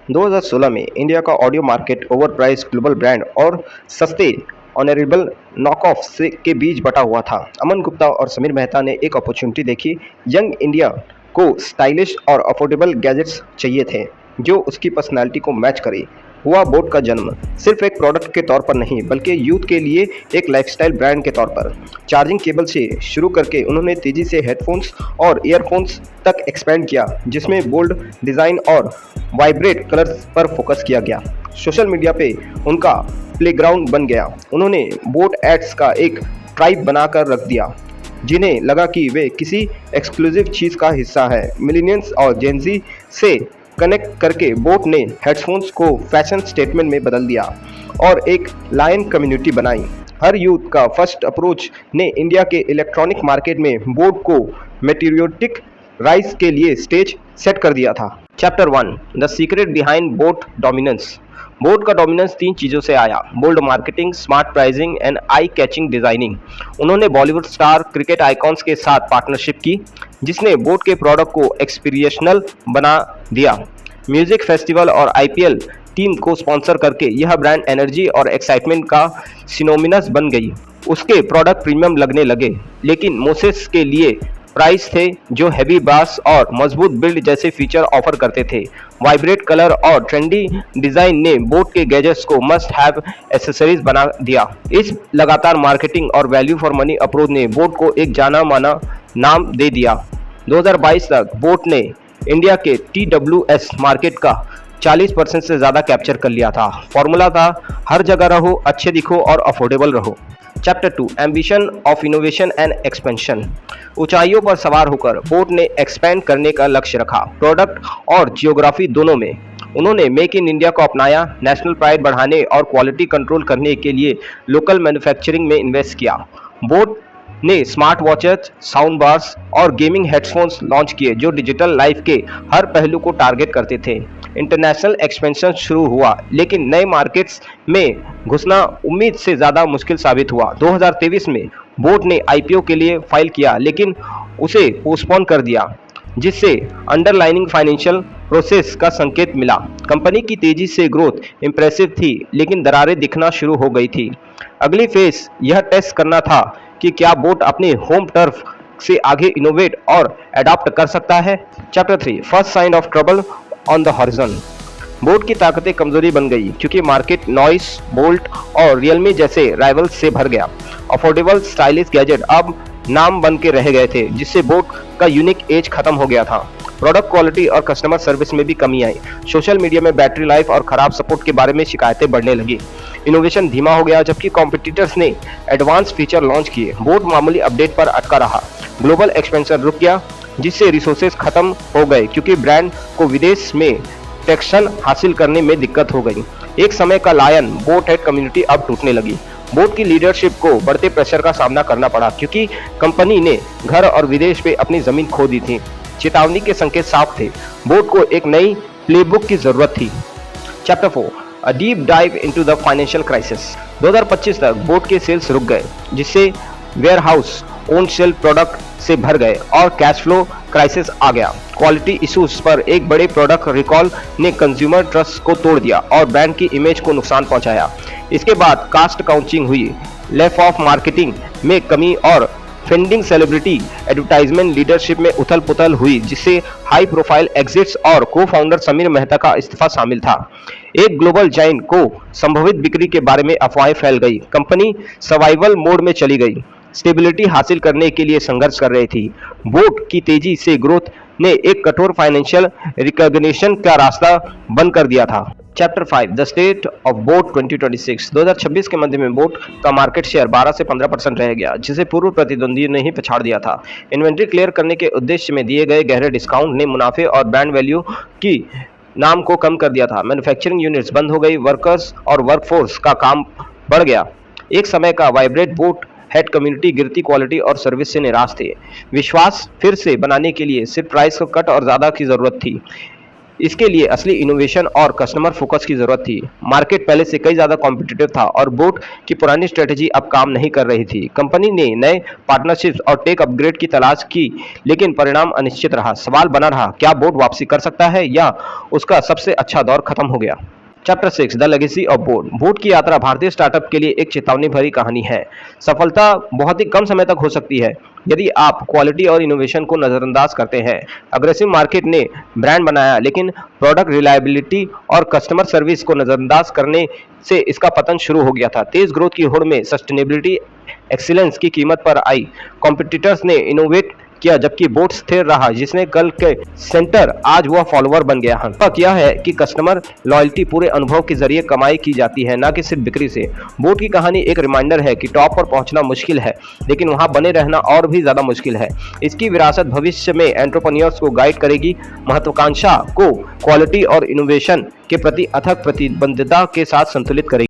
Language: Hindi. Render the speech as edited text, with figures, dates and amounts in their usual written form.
2016 में इंडिया का audio market over price global brand और सस्ते ऑनरेबल नॉक ऑफ के बीच बटा हुआ था। अमन गुप्ता और समीर मेहता ने एक अपॉर्चुनिटी देखी। यंग इंडिया को स्टाइलिश और अफोर्डेबल गैजेट्स चाहिए थे जो उसकी पर्सनालिटी को मैच करे। हुआ बोट का जन्म सिर्फ एक प्रोडक्ट के तौर पर नहीं बल्कि यूथ के लिए एक लाइफस्टाइल ब्रांड के तौर पर। चार्जिंग केबल से शुरू करके उन्होंने तेजी से हेडफोन्स और ईयरफोन्स तक एक्सपेंड किया जिसमें बोल्ड डिज़ाइन और वाइब्रेट कलर्स पर फोकस किया गया। सोशल मीडिया पे उनका प्लेग्राउंड बन गया। उन्होंने बोट एड्स का एक ट्राइब बनाकर रख दिया जिन्हें लगा कि वे किसी एक्सक्लूसिव चीज़ का हिस्सा है। मिलीनियंस और जेनजी से कनेक्ट करके बोट ने हेडफोन्स को फैशन स्टेटमेंट में बदल दिया और एक लायन कम्युनिटी बनाई। हर यूथ का फर्स्ट अप्रोच ने इंडिया के इलेक्ट्रॉनिक मार्केट में बोट को मेटीरियोटिक राइज के लिए स्टेज सेट कर दिया था। Chapter 1 the secret behind boAt dominance. BoAt का डोमिनेंस 3 चीज़ों से आया: bold marketing, smart pricing and eye catching designing. उन्होंने बॉलीवुड स्टार, क्रिकेट आइकॉन्स के साथ पार्टनरशिप की जिसने बोट के प्रोडक्ट को एक्सपीरियंशनल बना दिया। म्यूजिक फेस्टिवल और आईपीएल टीम को स्पॉन्सर करके यह ब्रांड एनर्जी और एक्साइटमेंट का सिनोनिमस बन गई। उसके प्रोडक्ट प्रीमियम लगने लगे लेकिन मोसेस के लिए प्राइस थे जो हैवी बास और मजबूत बिल्ड जैसे फीचर ऑफर करते थे। वाइब्रेट कलर और ट्रेंडी डिजाइन ने बोट के गैजेट्स को मस्ट हैव एसेसरीज बना दिया। इस लगातार मार्केटिंग और वैल्यू फॉर मनी अप्रोच ने बोट को एक जाना माना नाम दे दिया। 2022 तक बोट ने इंडिया के TWS मार्केट का 40% से ज़्यादा कैप्चर कर लिया था। फॉर्मूला था हर जगह रहो, अच्छे दिखो और अफोर्डेबल रहो। Chapter 2 ambition of innovation and expansion. ऊंचाइयों पर सवार होकर बोट ने एक्सपेंड करने का लक्ष्य रखा, प्रोडक्ट और जियोग्राफी दोनों में। उन्होंने मेक इन इंडिया को अपनाया, नेशनल प्राइड बढ़ाने और क्वालिटी कंट्रोल करने के लिए लोकल मैन्युफैक्चरिंग में इन्वेस्ट किया। बोट ने स्मार्ट वॉचेस, साउंड बार्स और गेमिंग हेडफोन्स लॉन्च किए जो डिजिटल लाइफ के हर पहलू को टारगेट करते थे। इंटरनेशनल एक्सपेंशन शुरू हुआ लेकिन नए मार्केट्स में घुसना उम्मीद से ज़्यादा मुश्किल साबित हुआ। 2023 में बोट ने आईपीओ के लिए फाइल किया लेकिन उसे पोस्टपोन कर दिया जिससे अंडरलाइनिंग फाइनेंशियल प्रोसेस का संकेत मिला। कंपनी की तेजी से ग्रोथ इंप्रेसिव थी लेकिन दरारें दिखना शुरू हो गई थी। अगली फेज यह टेस्ट करना था कि क्या बोट अपने होम टर्फ से आगे इनोवेट और अडॉप्ट कर सकता है। Chapter 3 first sign of trouble on the horizon. BoAt की ताकतें कमजोरी बन गई क्योंकि मार्केट नॉइस, बोल्ट और रियलमी जैसे राइवल्स से भर गया। अफोर्डेबल स्टाइलिश गैजेट अब नाम बन के रह गए थे जिससे बोट का यूनिक एज खत्म हो गया था। प्रोडक्ट क्वालिटी और कस्टमर सर्विस में भी कमी आई। सोशल मीडिया में बैटरी लाइफ और खराब सपोर्ट के बारे में शिकायतें बढ़ने लगी। इनोवेशन धीमा हो गया जबकि कॉम्पिटिटर्स ने एडवांस फीचर लॉन्च किए। बोट मामूली अपडेट पर अटका रहा। ग्लोबल एक्सपेंशन रुक गया जिससे रिसोर्सेज खत्म हो गए क्योंकि ब्रांड को विदेश में ट्रैक्शन हासिल करने में दिक्कत हो गई। एक समय का लायन बोट हेड कम्युनिटी अब टूटने लगी। बोट की लीडरशिप को बढ़ते प्रेशर का सामना करना पड़ा क्योंकि कंपनी ने घर और विदेश पे अपनी जमीन खो दी थी। चेतावनी के संकेत साफ थे। बोट को एक नई प्लेबुक की जरूरत थी। Chapter 4 a deep dive into the financial crisis. 2025 तक बोट के सेल्स रुक गए जिससे वेयरहाउस ओन सेल प्रोडक्ट से भर गए और कैश फ्लो क्राइसिस आ गया। क्वालिटी इश्यूज पर एक बड़े प्रोडक्ट रिकॉल ने कंज्यूमर ट्रस्ट को तोड़ दिया और ब्रांड की इमेज को नुकसान पहुंचाया। इसके बाद कास्ट काउंचिंग हुई, लेफ्ट ऑफ मार्केटिंग में कमी और फेंडिंग सेलिब्रिटी एडवर्टाइजमेंट लीडरशिप में उथल पुथल हुई जिससे हाई प्रोफाइल एग्जिट्स और को फाउंडर समीर मेहता का इस्तीफा शामिल था। एक ग्लोबल जाइंट को संभवित बिक्री के बारे में अफवाहें फैल गई। कंपनी सर्वाइवल मोड में चली गई, स्टेबिलिटी हासिल करने के लिए संघर्ष कर रही थी। बोट की तेजी से ग्रोथ ने एक कठोर फाइनेंशियल रिकॉग्निशन का रास्ता बंद कर दिया था। Chapter 5 the state of boat 2026। 2026 के मध्य में बोट का मार्केट शेयर 12 से 15% रह गया जिसे पूर्व प्रतिद्वंदी ने ही पछाड़ दिया था। इन्वेंट्री क्लियर करने के उद्देश्य में दिए गए गहरे डिस्काउंट ने मुनाफे और ब्रांड वैल्यू की नाम को कम कर दिया था। मैन्युफैक्चरिंग यूनिट्स बंद हो गई, वर्कर्स और वर्कफोर्स का काम बढ़ गया। एक समय का वाइब्रेट बोट हेड कम्युनिटी गिरती क्वालिटी और सर्विस से निराश थे। विश्वास फिर से बनाने के लिए सिर्फ प्राइस को कट और ज़्यादा की ज़रूरत थी। इसके लिए असली इनोवेशन और कस्टमर फोकस की जरूरत थी। मार्केट पहले से कई ज्यादा कॉम्पिटिटिव था और बोट की पुरानी स्ट्रेटेजी अब काम नहीं कर रही थी। कंपनी ने नए पार्टनरशिप्स और टेक अपग्रेड की तलाश की, लेकिन परिणाम अनिश्चित रहा। सवाल बना रहा, क्या बोट वापसी कर सकता है या उसका सबसे अच्छा दौर खत्म हो गया। Chapter 6 the legacy of boat. Boat की यात्रा भारतीय स्टार्टअप के लिए एक चेतावनी भरी कहानी है। सफलता बहुत ही कम समय तक हो सकती है यदि आप क्वालिटी और इनोवेशन को नजरअंदाज करते हैं। अग्रेसिव मार्केट ने ब्रांड बनाया, लेकिन प्रोडक्ट रिलायबिलिटी और कस्टमर सर्विस को नजरअंदाज करने से इसका पतन शुरू हो गया था। तेज ग्रोथ की होड़ में सस्टेनेबिलिटी एक्सीलेंस की कीमत पर आई। कॉम्पिटिटर्स ने इनोवेट किया जबकि बोट स्थिर रहा, जिसने कल के सेंटर आज वह फॉलोअर बन गया। फर्क यह है कि कस्टमर लॉयल्टी पूरे अनुभव के जरिए कमाई की जाती है, न कि सिर्फ बिक्री से। बोट की कहानी एक रिमाइंडर है कि टॉप पर पहुंचना मुश्किल है, लेकिन वहां बने रहना और भी ज्यादा मुश्किल है। इसकी विरासत भविष्य में एंटरप्रेन्योर्स को गाइड करेगी, महत्वाकांक्षा को क्वालिटी और इनोवेशन के प्रति अथक प्रतिबद्धता के साथ संतुलित करेगी।